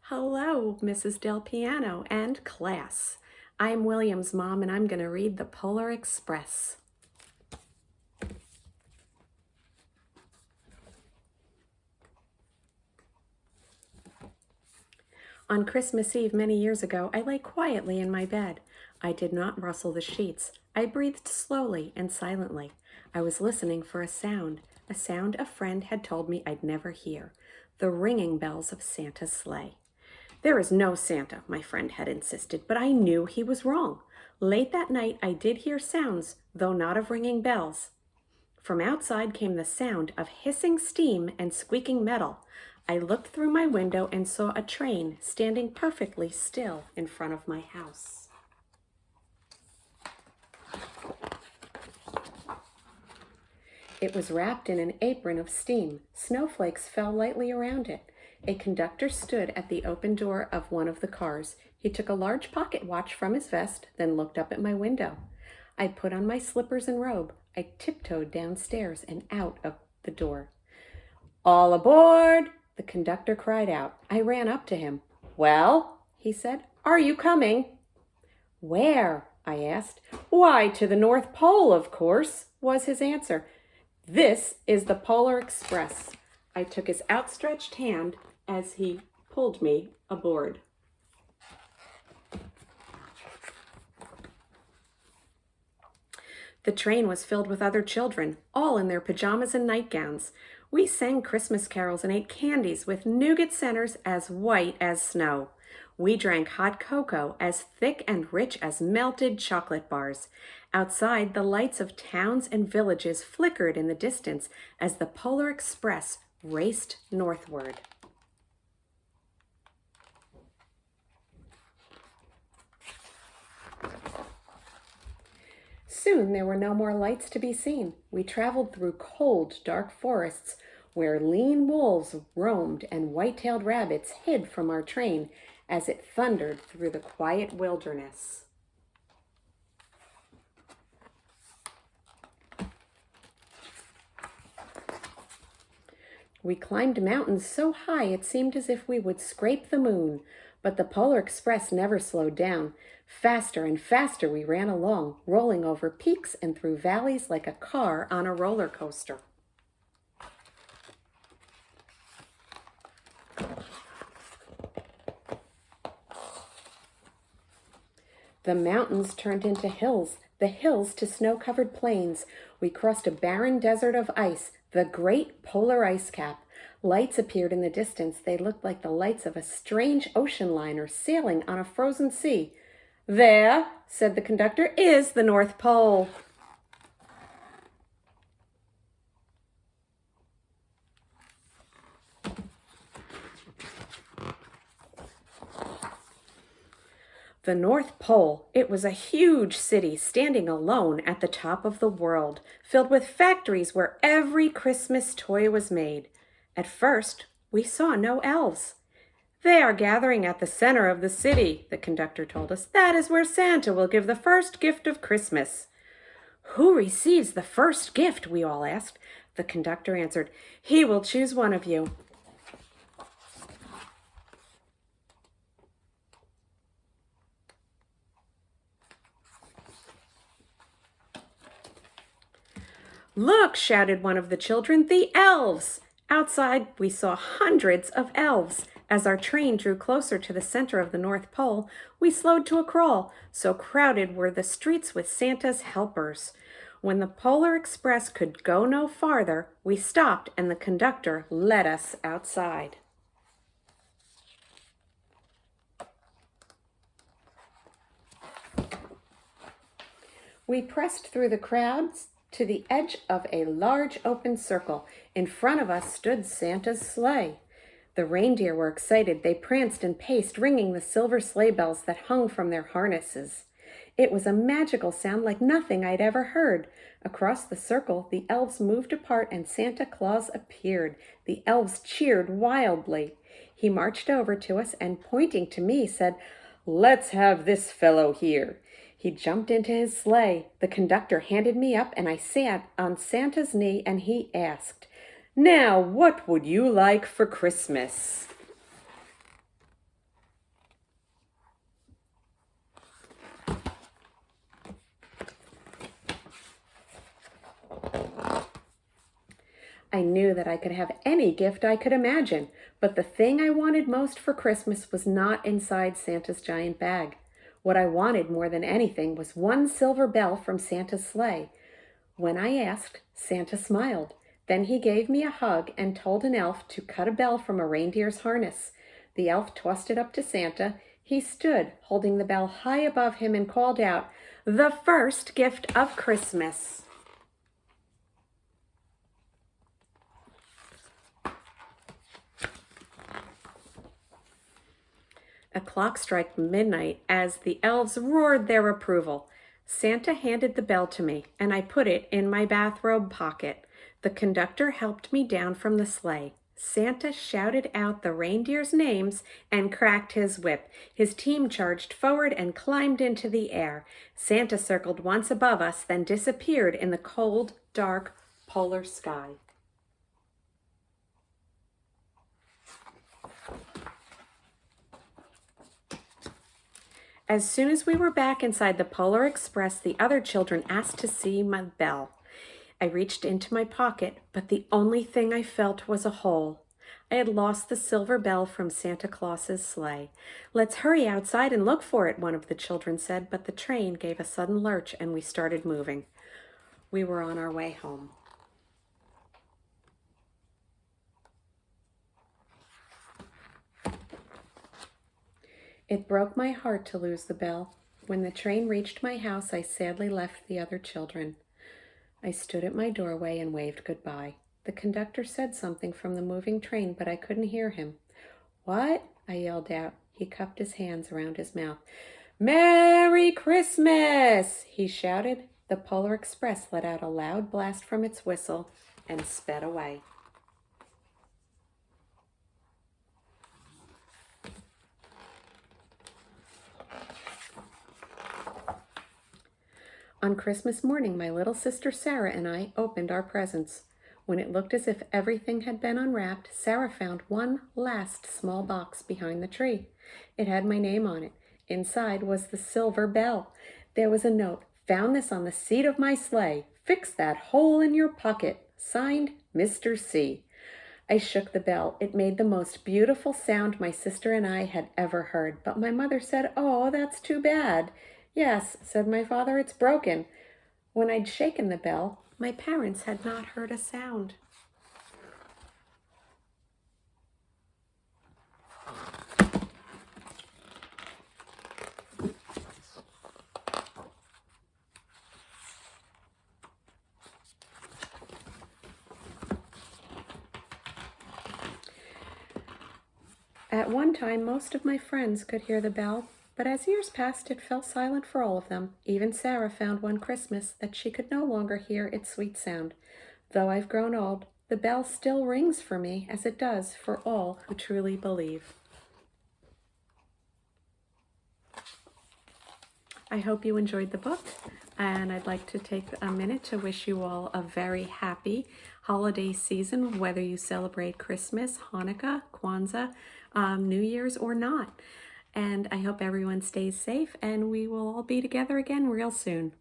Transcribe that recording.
Hello, Mrs. Del Piano and class. I'm William's mom and I'm going to read the Polar Express. On Christmas Eve many years ago, I lay quietly in my bed. I did not rustle the sheets. I breathed slowly and silently. I was listening for a sound a friend had told me I'd never hear, the ringing bells of Santa's sleigh. There is no Santa, my friend had insisted, but I knew he was wrong. Late that night I did hear sounds, though not of ringing bells. From outside came the sound of hissing steam and squeaking metal. I looked through my window and saw a train standing perfectly still in front of my house. It was wrapped in an apron of steam. Snowflakes fell lightly around it. A conductor stood at the open door of one of the cars. He took a large pocket watch from his vest, then looked up at my window. I put on my slippers and robe. I tiptoed downstairs and out of the door. "All aboard!" the conductor cried out. I ran up to him. "Well," he said, "are you coming?" "Where?" I asked. "Why, to the North Pole, of course," was his answer. "This is the Polar Express." I took his outstretched hand as he pulled me aboard. The train was filled with other children, all in their pajamas and nightgowns. We sang Christmas carols and ate candies with nougat centers as white as snow. We drank hot cocoa as thick and rich as melted chocolate bars. Outside, the lights of towns and villages flickered in the distance as the Polar Express raced northward. Soon there were no more lights to be seen. We traveled through cold, dark forests where lean wolves roamed and white-tailed rabbits hid from our train as it thundered through the quiet wilderness. We climbed mountains so high it seemed as if we would scrape the moon, but the Polar Express never slowed down. Faster and faster we ran along, rolling over peaks and through valleys like a car on a roller coaster. The mountains turned into hills, the hills to snow-covered plains. We crossed a barren desert of ice, the great polar ice cap. Lights appeared in the distance. They looked like the lights of a strange ocean liner sailing on a frozen sea. "There," said the conductor, "is the North Pole." The North Pole. It was a huge city standing alone at the top of the world, filled with factories where every Christmas toy was made. At first, we saw no elves. "They are gathering at the center of the city," the conductor told us. "That is where Santa will give the first gift of Christmas." "Who receives the first gift?" we all asked. The conductor answered, "He will choose one of you." "Look," shouted one of the children, "the elves!" Outside, we saw hundreds of elves. As our train drew closer to the center of the North Pole, we slowed to a crawl, so crowded were the streets with Santa's helpers. When the Polar Express could go no farther, we stopped and the conductor led us outside. We pressed through the crowds to the edge of a large open circle. In front of us stood Santa's sleigh. The reindeer were excited. They pranced and paced, ringing the silver sleigh bells that hung from their harnesses. It was a magical sound like nothing I'd ever heard. Across the circle, the elves moved apart and Santa Claus appeared. The elves cheered wildly. He marched over to us and, pointing to me, said, "Let's have this fellow here." He jumped into his sleigh. The conductor handed me up and I sat on Santa's knee and he asked, "Now, what would you like for Christmas?" I knew that I could have any gift I could imagine, but the thing I wanted most for Christmas was not inside Santa's giant bag. What I wanted more than anything was one silver bell from Santa's sleigh. When I asked, Santa smiled. Then he gave me a hug and told an elf to cut a bell from a reindeer's harness. The elf tossed it up to Santa. He stood, holding the bell high above him, and called out, "The first gift of Christmas." A clock struck midnight as the elves roared their approval. Santa handed the bell to me, and I put it in my bathrobe pocket. The conductor helped me down from the sleigh. Santa shouted out the reindeers' names and cracked his whip. His team charged forward and climbed into the air. Santa circled once above us, then disappeared in the cold, dark polar sky. As soon as we were back inside the Polar Express, the other children asked to see my bell. I reached into my pocket, but the only thing I felt was a hole. I had lost the silver bell from Santa Claus's sleigh. "Let's hurry outside and look for it," one of the children said, but the train gave a sudden lurch and we started moving. We were on our way home. It broke my heart to lose the bell. When the train reached my house, I sadly left the other children. I stood at my doorway and waved goodbye. The conductor said something from the moving train, but I couldn't hear him. "What?" I yelled out. He cupped his hands around his mouth. "Merry Christmas!" he shouted. The Polar Express let out a loud blast from its whistle and sped away. On Christmas morning, my little sister Sarah and I opened our presents. When it looked as if everything had been unwrapped, Sarah found one last small box behind the tree. It had my name on it. Inside was the silver bell. There was a note. "Found this on the seat of my sleigh. Fix that hole in your pocket. Signed, Mr. C." I shook the bell. It made the most beautiful sound my sister and I had ever heard. But my mother said, "Oh, that's too bad." "Yes," said my father, "it's broken." When I'd shaken the bell, my parents had not heard a sound. At one time, most of my friends could hear the bell, but as years passed, it fell silent for all of them. Even Sarah found one Christmas that she could no longer hear its sweet sound. Though I've grown old, the bell still rings for me as it does for all who truly believe. I hope you enjoyed the book, and I'd like to take a minute to wish you all a very happy holiday season, whether you celebrate Christmas, Hanukkah, Kwanzaa, New Year's, or not. And I hope everyone stays safe, and we will all be together again real soon.